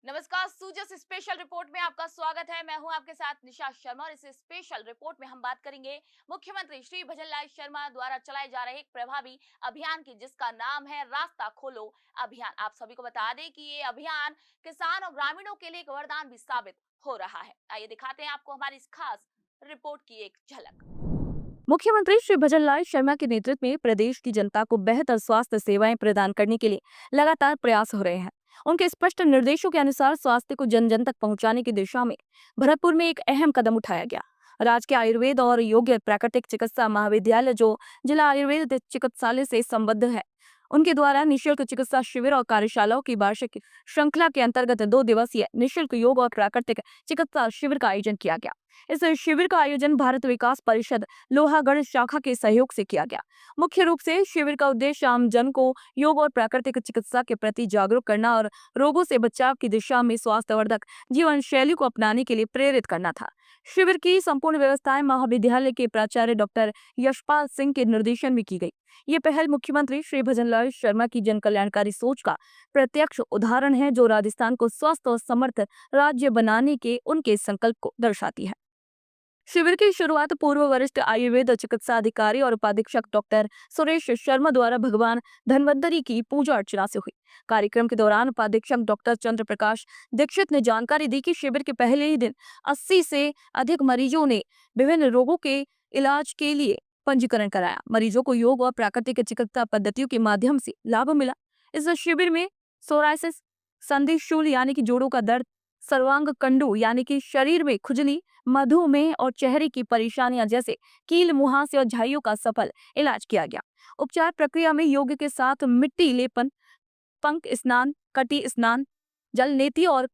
नमस्कार, सूजस special report में आपका स्वागत है। मैं हूं आपके साथ निशा शर्मा और इस स्पेशल रिपोर्ट में हम बात करेंगे मुख्यमंत्री श्री भजनलाल शर्मा द्वारा चलाए जा रहे एक प्रभावी अभियान की, जिसका नाम है रास्ता खोलो अभियान। आप सभी को बता दें कि ये अभियान किसान और ग्रामीणों के लिए एक वरदान भी साबित हो रहा है। आइए दिखाते हैं आपको हमारी इस खास रिपोर्ट की एक झलक। मुख्यमंत्री श्री भजनलाल शर्मा के नेतृत्व में प्रदेश की जनता को बेहतर स्वास्थ्य सेवाएं प्रदान करने के लिए लगातार प्रयास हो रहे हैं। उनके स्पष्ट निर्देशों के अनुसार स्वास्थ्य को जन जन तक पहुंचाने की दिशा में भरतपुर में एक अहम कदम उठाया गया। राजकीय आयुर्वेद और योग्य प्राकृतिक चिकित्सा महाविद्यालय, जो जिला आयुर्वेद चिकित्सालय से संबद्ध है, उनके द्वारा निशुल्क चिकित्सा शिविर और कार्यशालाओं की वार्षिक श्रृंखला के अंतर्गत 2 दिवसीय निशुल्क योग और प्राकृतिक चिकित्सा शिविर का आयोजन किया गया। इस शिविर का आयोजन भारत विकास परिषद लोहागढ़ शाखा के सहयोग से किया गया। मुख्य रूप से शिविर का उद्देश्य आम जन को योग और प्राकृतिक चिकित्सा के प्रति जागरूक करना और रोगों से बचाव की दिशा में स्वास्थ्यवर्धक जीवन शैली को अपनाने के लिए प्रेरित करना था। शिविर की संपूर्ण व्यवस्थाएं महाविद्यालय के प्राचार्य डॉक्टर यशपाल सिंह के निर्देशन में की गई। ये पहल मुख्यमंत्री श्री भजनलाल शर्मा की जन कल्याणकारी सोच का प्रत्यक्ष उदाहरण है, जो राजस्थान को स्वस्थ और समर्थ राज्य बनाने के उनके संकल्प को दर्शाती है। शिविर की शुरुआत पूर्व वरिष्ठ आयुर्वेद चिकित्सा अधिकारी और उपाधीक्षक डॉक्टर सुरेश शर्मा द्वारा भगवान धन्वंतरी की पूजा अर्चना से हुई। कार्यक्रम के दौरान उपाधीक्षक डॉक्टर चंद्र प्रकाश दीक्षित ने जानकारी दी कि शिविर के पहले ही दिन 80 से अधिक मरीजों ने विभिन्न रोगों के इलाज के लिए पंजीकरण कराया। मरीजों को योग और प्राकृतिक चिकित्सा पद्धतियों के माध्यम से लाभ मिला। इस शिविर में सोराइसिस, संधिशूल यानी कि जोड़ों का दर्द, सर्वांग कंडू यानी कि शरीर में खुजली, मधुमेह और चेहरे की परेशानियां जैसे कील, मुहासे और झाइयों का सफल इलाज किया गया। उपचार प्रक्रिया में योग के साथ मिट्टी लेपन, पंख स्नान, कटी स्नान, जल नेति और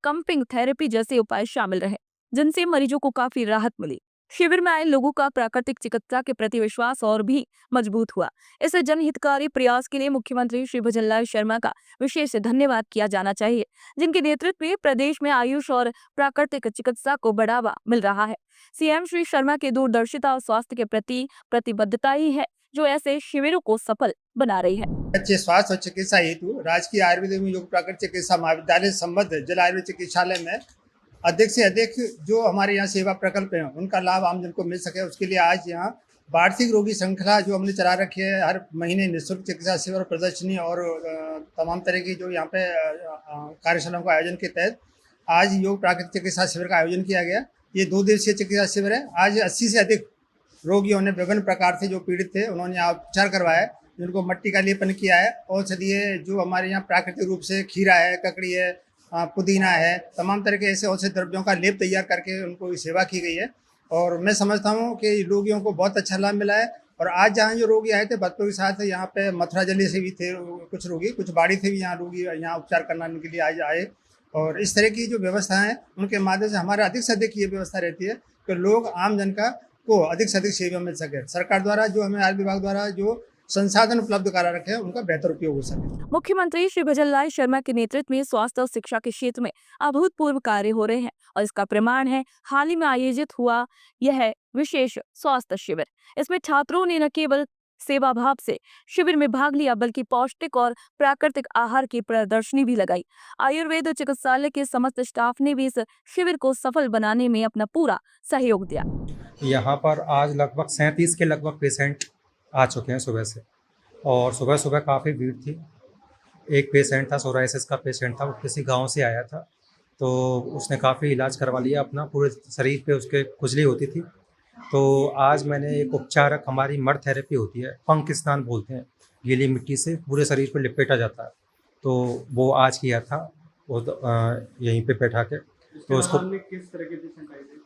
कंपिंग थेरेपी जैसे उपाय शामिल रहे, जिनसे मरीजों को काफी राहत मिली। शिविर में आए लोगों का प्राकृतिक चिकित्सा के प्रति विश्वास और भी मजबूत हुआ। इस जनहितकारी प्रयास के लिए मुख्यमंत्री श्री भजनलाल शर्मा का विशेष धन्यवाद किया जाना चाहिए, जिनके नेतृत्व में प्रदेश में आयुष और प्राकृतिक चिकित्सा को बढ़ावा मिल रहा है। सीएम श्री शर्मा की दूरदर्शिता और स्वास्थ्य के प्रति प्रतिबद्धता ही है जो ऐसे शिविरों को सफल बना रही है। अच्छे स्वास्थ्य और चिकित्सा हेतु राजकीय आयुर्वेद एवं योग प्राकृतिक चिकित्सा महाविद्यालय से संबद्ध जिला आयुर्वेद चिकित्सालय में अधिक से अधिक जो हमारे यहाँ सेवा प्रकल्प हैं उनका लाभ आमजन को मिल सके, उसके लिए आज यहाँ वार्षिक रोगी श्रृंखला जो हमने चला रखी है, हर महीने निःशुल्क चिकित्सा शिविर और प्रदर्शनी और तमाम तरह की जो यहाँ पे कार्यशालाओं का आयोजन के तहत आज योग प्राकृतिक चिकित्सा शिविर का आयोजन किया गया। ये 2 दिवसीय चिकित्सा शिविर है। आज 80 से अधिक रोगियों ने विभिन्न प्रकार से जो पीड़ित थे उन्होंने यहाँ उपचार करवाया है, जिनको मट्टी का लेपन किया है। औषधीय जो हमारे यहाँ प्राकृतिक रूप से खीरा है, ककड़ी है, पुदीना है, तमाम तरह के ऐसे औषधि द्रव्यों का लेप तैयार करके उनको सेवा की गई है। और मैं समझता हूँ कि रोगियों को बहुत अच्छा लाभ मिला है। और आज जहाँ जो रोगी आए थे बच्चों के साथ, यहाँ पे मथुरा जिले से भी थे कुछ रोगी, कुछ बाड़ी से भी यहाँ रोगी यहाँ उपचार कराने के लिए आज आए। और इस तरह की जो व्यवस्था है उनके माध्यम से हमारा अधिक से अधिक ये व्यवस्था रहती है कि लोग आम जन का को अधिक से अधिक सेवा मिल सके। सरकार द्वारा जो हमें आयुष विभाग द्वारा जो संसाधन उपलब्ध करा रखे हैं उनका बेहतर उपयोग हो सके। मुख्यमंत्री श्री भजनलाल शर्मा के नेतृत्व में स्वास्थ्य और शिक्षा के क्षेत्र में अभूतपूर्व कार्य हो रहे हैं और इसका प्रमाण है हाल ही में आयोजित हुआ यह विशेष स्वास्थ्य शिविर। इसमें छात्रों ने न केवल सेवा भाव से शिविर में भाग लिया, बल्कि पौष्टिक और प्राकृतिक आहार की प्रदर्शनी भी लगाई। आयुर्वेद चिकित्सालय के समस्त स्टाफ ने भी इस शिविर को सफल बनाने में अपना पूरा सहयोग दिया। यहाँ पर आज लगभग 37 के लगभग पेशेंट आ चुके हैं सुबह से, और सुबह सुबह काफ़ी भीड़ थी। एक पेशेंट था, सोराइसिस का पेशेंट था, वो किसी गांव से आया था, तो उसने काफ़ी इलाज करवा लिया अपना। पूरे शरीर पे उसके खुजली होती थी। तो आज मैंने एक उपचारक, हमारी मड थेरेपी होती है, पंख स्नान बोलते हैं, गीली मिट्टी से पूरे शरीर पे लिपेटा जाता है, तो वो आज किया था वो यहीं पे बैठा के। तो उसको किस तरह के पेशेंट आए थे?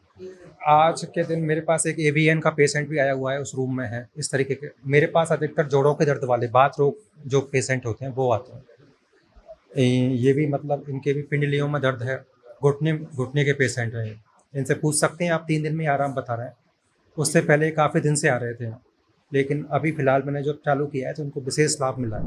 आज के दिन मेरे पास एक एवीएन का पेशेंट भी आया हुआ है, उस रूम में है। इस तरीके के मेरे पास अधिकतर जोड़ों के दर्द वाले, बात रोग जो पेशेंट होते हैं वो आते हैं। ये भी मतलब इनके भी पिंडलियों में दर्द है, घुटने घुटने के पेशेंट हैं। इनसे पूछ सकते हैं आप, 3 दिन में आराम बता रहे हैं। उससे पहले काफ़ी दिन से आ रहे थे, लेकिन अभी फ़िलहाल मैंने जो चालू किया है तो उनको विशेष लाभ मिला है।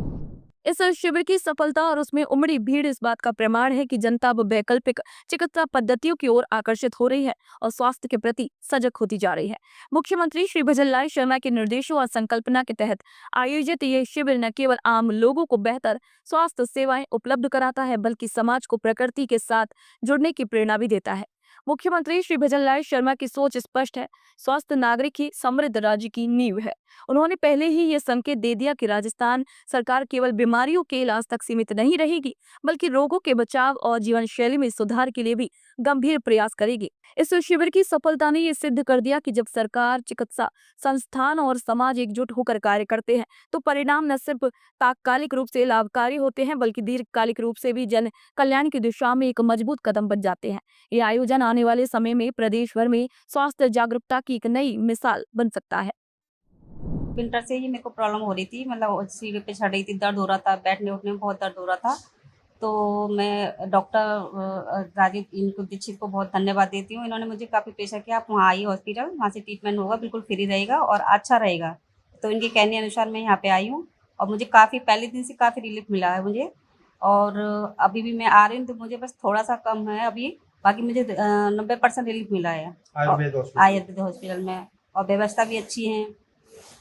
इस शिविर की सफलता और उसमें उमड़ी भीड़ इस बात का प्रमाण है कि जनता अब वैकल्पिक चिकित्सा पद्धतियों की ओर आकर्षित हो रही है और स्वास्थ्य के प्रति सजग होती जा रही है। मुख्यमंत्री श्री भजनलाल शर्मा के निर्देशों और संकल्पना के तहत आयोजित ये शिविर न केवल आम लोगों को बेहतर स्वास्थ्य सेवाएं उपलब्ध कराता है, बल्कि समाज को प्रकृति के साथ जुड़ने की प्रेरणा भी देता है। मुख्यमंत्री श्री भजनलाल शर्मा की सोच स्पष्ट है। स्वस्थ नागरिक ही समृद्ध राज्य की नींव है। उन्होंने पहले ही ये संकेत दे दिया कि राजस्थान सरकार केवल बीमारियों के इलाज तक सीमित नहीं रहेगी, बल्कि रोगों के बचाव और जीवन शैली में सुधार के लिए भी गंभीर प्रयास करेगी। इस शिविर की सफलता ने ये सिद्ध कर दिया कि जब सरकार, चिकित्सा संस्थान और समाज एकजुट होकर कार्य करते हैं, तो परिणाम न सिर्फ तात्कालिक रूप से लाभकारी होते हैं, बल्कि दीर्घकालिक रूप से भी जन कल्याण की दिशा में एक मजबूत कदम बन जाते हैं। ये आयोजन आने वाले समय में प्रदेश भर में स्वास्थ्य जागरूकता की एक नई मिसाल बन सकता है। विंटर से ही मेरे को प्रॉब्लम हो रही थी, मतलब सीढ़ी पे चढ़ रही थी, दर्द हो रहा था, बैठने उठने में बहुत दर्द हो रहा था। तो मैं डॉक्टर राजीव इनको दीक्षित को बहुत धन्यवाद देती हूँ। इन्होंने मुझे काफ़ी प्रेशर किया, आप वहाँ आइए हॉस्पिटल, वहाँ से ट्रीटमेंट होगा, बिल्कुल फ्री रहेगा और अच्छा रहेगा। तो इनके कहने अनुसार मैं यहाँ पे आई हूँ और मुझे काफ़ी पहले दिन से काफ़ी रिलीफ मिला है मुझे। और अभी भी मैं आ रही हूँ तो मुझे बस थोड़ा सा कम है अभी, बाकी मुझे 90% रिलीफ मिला है आयुर्वेद हॉस्पिटल में। और व्यवस्था भी अच्छी है,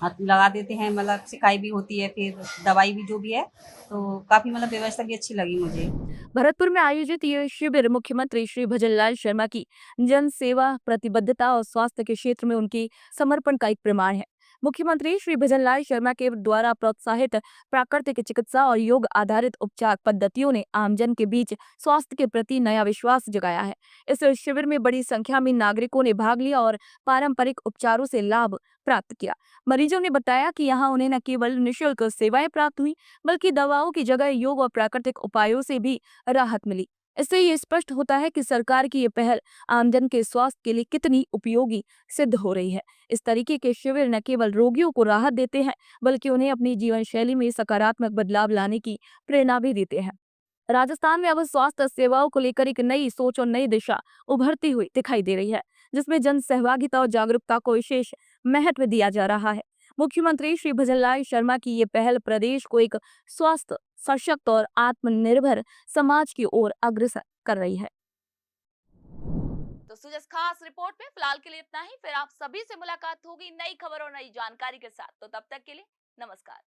हाथ लगा देते हैं, मतलब सिकाई भी होती है, फिर दवाई भी जो भी है, तो काफ़ी मतलब व्यवस्था भी अच्छी लगी मुझे। भरतपुर में आयोजित ये शिविर मुख्यमंत्री श्री भजनलाल शर्मा की जन सेवा, प्रतिबद्धता और स्वास्थ्य के क्षेत्र में उनकी समर्पण का एक प्रमाण है। मुख्यमंत्री श्री भजनलाल शर्मा के द्वारा प्रोत्साहित प्राकृतिक चिकित्सा और योग आधारित उपचार पद्धतियों ने आमजन के बीच स्वास्थ्य के प्रति नया विश्वास जगाया है। इस शिविर में बड़ी संख्या में नागरिकों ने भाग लिया और पारंपरिक उपचारों से लाभ प्राप्त किया। मरीजों ने बताया कि यहाँ उन्हें न केवल निःशुल्क सेवाएं प्राप्त हुई, बल्कि दवाओं की जगह योग और प्राकृतिक उपायों से भी राहत मिली। इससे ये स्पष्ट होता है कि सरकार की ये पहल आमजन के स्वास्थ्य के लिए कितनी उपयोगी सिद्ध हो रही है। इस तरीके के शिविर न केवल रोगियों को राहत देते हैं, बल्कि उन्हें अपनी जीवन शैली में सकारात्मक बदलाव लाने की प्रेरणा भी देते हैं। राजस्थान में अब स्वास्थ्य सेवाओं को लेकर एक नई सोच और नई दिशा उभरती हुई दिखाई दे रही है, जिसमें जन सहभागिता और जागरूकता को विशेष महत्व दिया जा रहा है। मुख्यमंत्री श्री भजनलाल शर्मा की ये पहल प्रदेश को एक स्वस्थ, सशक्त और आत्मनिर्भर समाज की ओर अग्रसर कर रही है। तो सुजस खास रिपोर्ट में फिलहाल के लिए इतना ही। फिर आप सभी से मुलाकात होगी नई खबर और नई जानकारी के साथ। तो तब तक के लिए नमस्कार।